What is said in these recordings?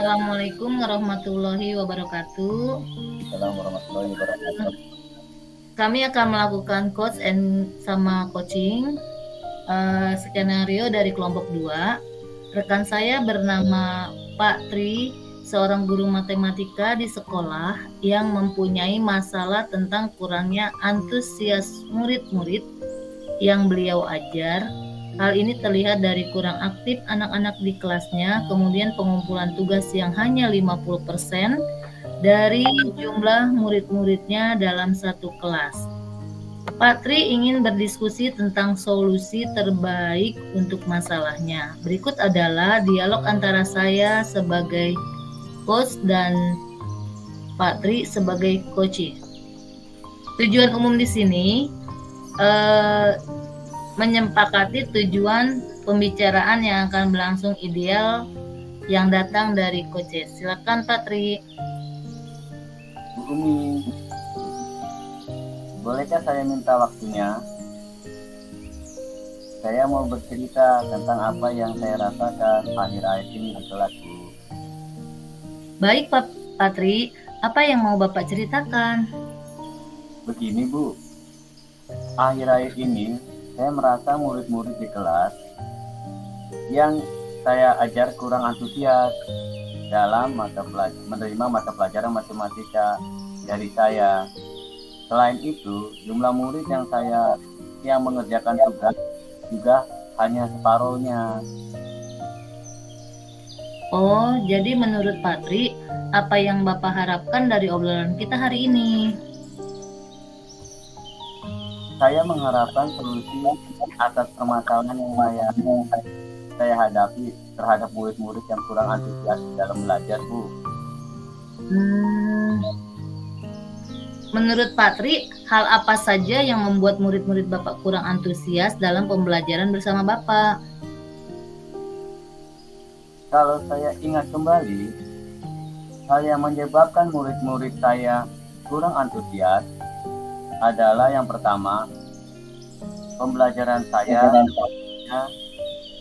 Assalamualaikum warahmatullahi wabarakatuh. Assalamualaikum warahmatullahi wabarakatuh. Kami akan melakukan coach and sama coaching skenario dari kelompok 2. Rekan saya bernama Pak Tri, seorang guru matematika di sekolah yang mempunyai masalah tentang kurangnya antusias murid-murid yang beliau ajar. Hal ini terlihat dari kurang aktif anak-anak di kelasnya, kemudian pengumpulan tugas yang hanya 50% dari jumlah murid-muridnya dalam satu kelas. Pak Tri ingin berdiskusi tentang solusi terbaik untuk masalahnya. Berikut adalah dialog antara saya sebagai coach dan Pak Tri sebagai coach. Tujuan umum di sini menyepakati tujuan pembicaraan yang akan berlangsung ideal yang datang dari coaches. Silakan Pak Tri. Bu Umi, bolehkah saya minta waktunya? Saya mau bercerita tentang apa yang saya rasakan akhir-akhir ini di kelas, Bu. Baik Pak Patri, apa yang mau Bapak ceritakan? Begini, Bu. Akhir-akhir ini saya merasa murid-murid di kelas yang saya ajar kurang antusias dalam menerima mata pelajaran matematika dari saya. Selain itu, jumlah murid yang mengerjakan tugas juga hanya separuhnya. Oh, jadi menurut Patri, apa yang Bapak harapkan dari obrolan kita hari ini? Saya mengharapkan solusi atas permasalahan yang saya hadapi terhadap murid-murid yang kurang antusias dalam belajar, Bu. Menurut Patri, hal apa saja yang membuat murid-murid Bapak kurang antusias dalam pembelajaran bersama Bapak? Kalau saya ingat kembali, hal yang menyebabkan murid-murid saya kurang antusias adalah yang pertama, pembelajaran saya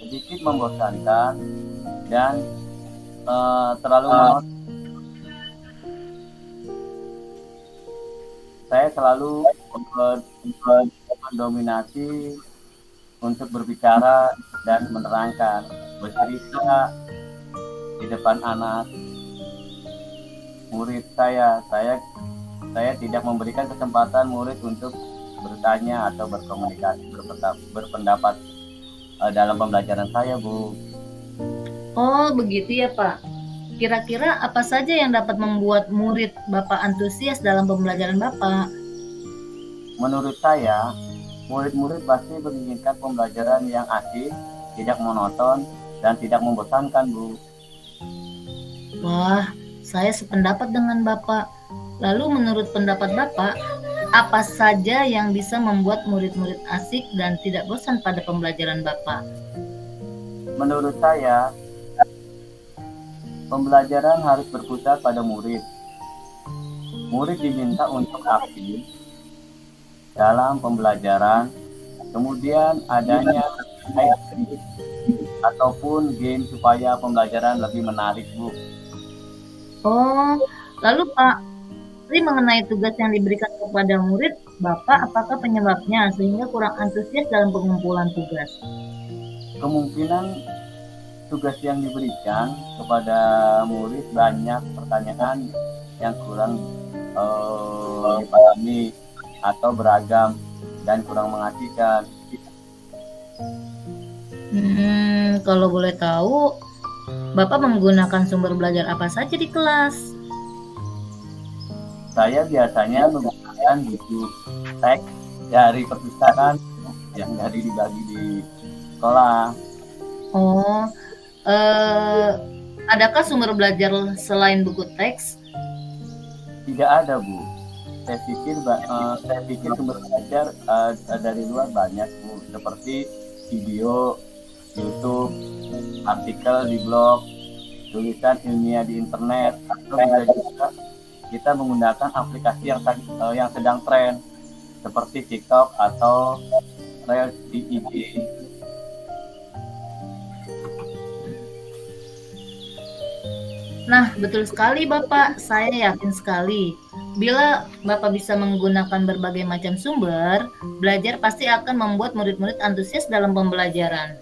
sedikit membosankan dan terlalu monoton. Saya selalu mendominasi untuk berbicara dan menerangkan, bercerita di depan anak murid saya. Saya tidak memberikan kesempatan murid untuk bertanya atau berkomunikasi, berpendapat dalam pembelajaran saya, Bu. Oh, begitu ya, Pak. Kira-kira apa saja yang dapat membuat murid Bapak antusias dalam pembelajaran Bapak? Menurut saya, murid-murid pasti menginginkan pembelajaran yang asik, tidak monoton, dan tidak membosankan, Bu. Wah, saya sependapat dengan Bapak. Lalu menurut pendapat Bapak, apa saja yang bisa membuat murid-murid asik dan tidak bosan pada pembelajaran Bapak? Menurut saya, pembelajaran harus berpusat pada murid. Murid diminta untuk aktif dalam pembelajaran, kemudian adanya ataupun game supaya pembelajaran lebih menarik, Bu. Oh, lalu Pak, mengenai tugas yang diberikan kepada murid, Bapak apakah penyebabnya sehingga kurang antusias dalam pengumpulan tugas? Kemungkinan tugas yang diberikan kepada murid banyak pertanyaan yang kurang dipahami atau beragam dan kurang mengasihkan. Kalau boleh tahu, Bapak menggunakan sumber belajar apa saja di kelas? Saya biasanya menggunakan buku teks dari perpustakaan yang dibagi di sekolah. Oh, adakah sumber belajar selain buku teks? Tidak ada, Bu. Saya pikir sumber belajar dari luar banyak, Bu. Seperti video, YouTube, artikel di blog, tulisan ilmiah di internet, atau bisa juga kita menggunakan aplikasi yang sedang tren seperti TikTok atau Reels di IG. Nah, betul sekali Bapak. Saya yakin sekali, bila Bapak bisa menggunakan berbagai macam sumber, belajar pasti akan membuat murid-murid antusias dalam pembelajaran.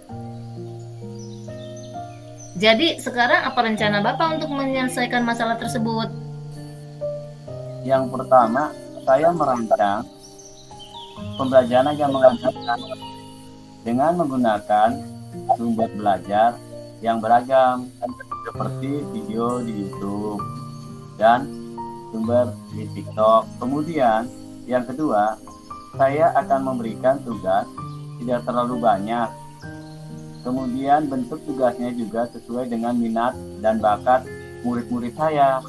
Jadi, sekarang apa rencana Bapak untuk menyelesaikan masalah tersebut? Yang pertama, saya merancang pembelajaran yang mengajarkan dengan menggunakan sumber belajar yang beragam seperti video di YouTube dan sumber di TikTok. Kemudian yang kedua, saya akan memberikan tugas tidak terlalu banyak. Kemudian bentuk tugasnya juga sesuai dengan minat dan bakat murid-murid saya.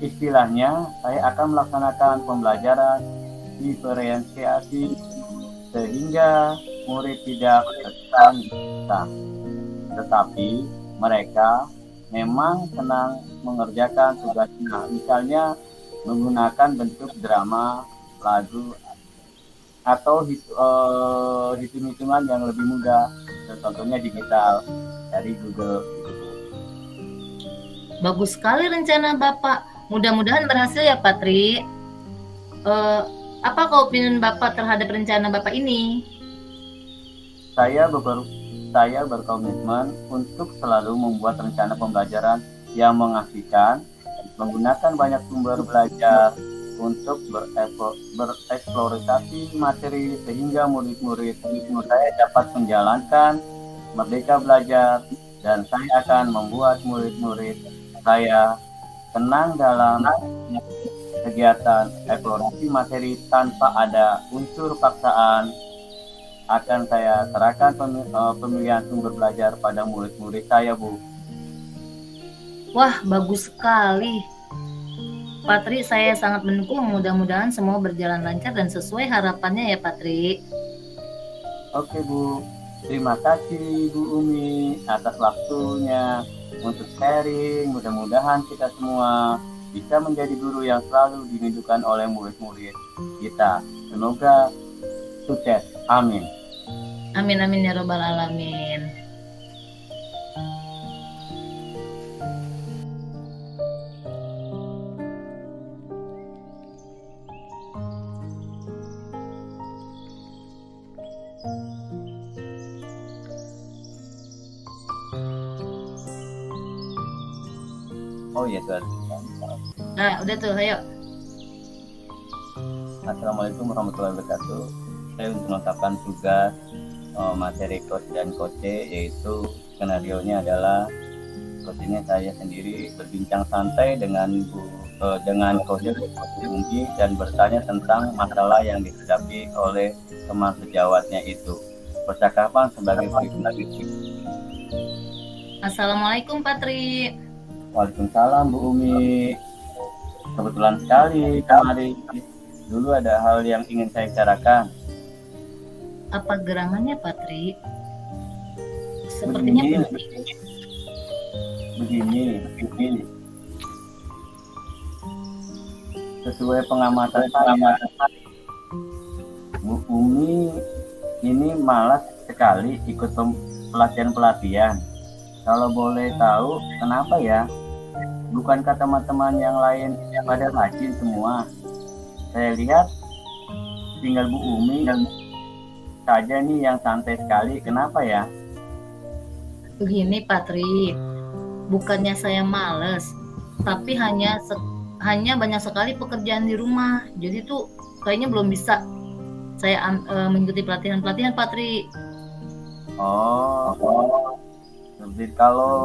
Istilahnya, saya akan melaksanakan pembelajaran diferensiasi sehingga murid tidak terkesan susah, tetapi mereka memang senang mengerjakan tugasnya. Misalnya menggunakan bentuk drama, lagu, atau hitung-hitungan yang lebih mudah, contohnya digital dari Google. Bagus sekali rencana Bapak. Mudah-mudahan berhasil ya, Patri. Apa opinion Bapak terhadap rencana Bapak ini? Saya berkomitmen untuk selalu membuat rencana pembelajaran yang mengasihkan, menggunakan banyak sumber belajar untuk bereksplorasi materi sehingga murid-murid saya dapat menjalankan merdeka belajar, dan saya akan membuat murid-murid saya tenang dalam kegiatan eksplorasi materi tanpa ada unsur paksaan. Akan saya serahkan pemilihan sumber belajar pada murid-murid saya, Bu. Wah, bagus sekali. Patri, saya sangat mendukung. Mudah-mudahan semua berjalan lancar dan sesuai harapannya ya, Patri. Oke, Bu. Terima kasih, Bu Umi, atas waktunya untuk sharing. Mudah-mudahan kita semua bisa menjadi guru yang selalu dirindukan oleh murid-murid kita. Semoga sukses. Amin. Amin amin ya robbal alamin. Oh iya, Tuhan. Nah, udah tuh, ayo. Assalamualaikum warahmatullahi wabarakatuh. Saya untuk melengkapkan tugas materi coach dan coach, yaitu skenario-nya adalah coachnya saya sendiri berbincang santai dengan coach Unggi dan bertanya tentang masalah yang dihadapi oleh teman sejawatnya itu. Percakapan sebagai berikut. Assalamualaikum Patri. Waalaikumsalam Bu Umi. Kebetulan sekali kemarin dulu ada hal yang ingin saya bicarakan. Apa gerangannya Patri? Sepertinya begini. Sesuai pengamatan saya, Bu Umi ini malas sekali ikut pelatihan. Kalau boleh tahu kenapa ya? Bukankah teman-teman yang lain pada rajin semua? Saya lihat tinggal Bu Umi dan saja nih yang santai sekali. Kenapa ya? Begini Patri, bukannya saya males, tapi hanya banyak sekali pekerjaan di rumah. Jadi tuh kayaknya belum bisa saya mengikuti pelatihan Patri. Jadi kalau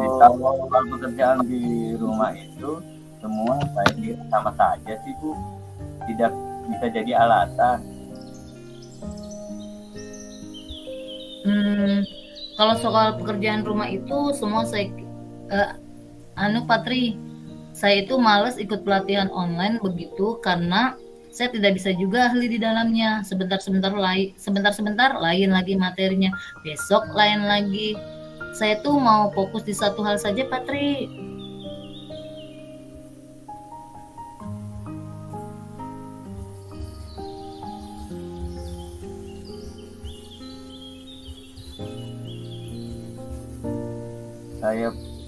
pekerjaan di rumah itu semua saya kira sama saja sih Bu, tidak bisa jadi alasan. Kalau soal pekerjaan rumah itu semua saya Patri, saya itu males ikut pelatihan online begitu karena saya tidak bisa juga ahli di dalamnya. Sebentar lain lagi materinya, besok lain lagi. Saya tuh mau fokus di satu hal saja Patri.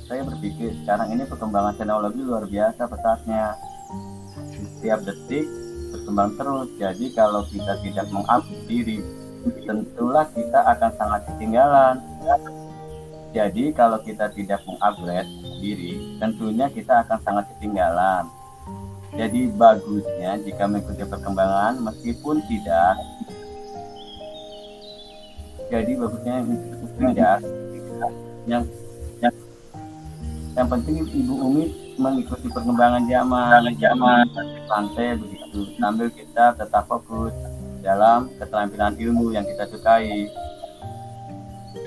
saya berpikir sekarang ini perkembangan teknologi luar biasa pesatnya. Setiap detik berkembang terus. Jadi kalau kita tidak mengupdate diri, tentulah kita akan sangat ketinggalan. Jadi kalau kita tidak mengupgrade diri, tentunya kita akan sangat ketinggalan. Jadi bagusnya jika mengikuti perkembangan meskipun tidak. Jadi bagusnya tidak. Yang yang penting Ibu Umi mengikuti perkembangan zaman santai begitu, sambil kita tetap fokus dalam keterampilan ilmu yang kita sukai.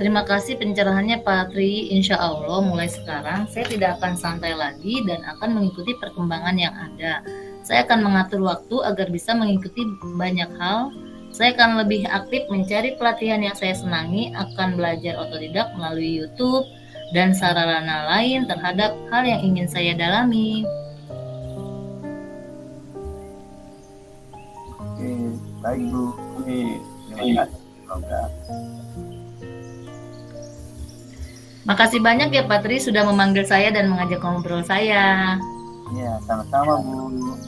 Terima kasih pencerahannya Pak Tri. Insya Allah mulai sekarang saya tidak akan santai lagi dan akan mengikuti perkembangan yang ada. Saya akan mengatur waktu agar bisa mengikuti banyak hal. Saya akan lebih aktif mencari pelatihan yang saya senangi, akan belajar otodidak melalui YouTube dan sarana lain terhadap hal yang ingin saya dalami. Oke, baik Bu. Terima kasih. Semoga. Makasih banyak ya Pak Tri sudah memanggil saya dan mengajak ngobrol saya. Iya, sama-sama Bu.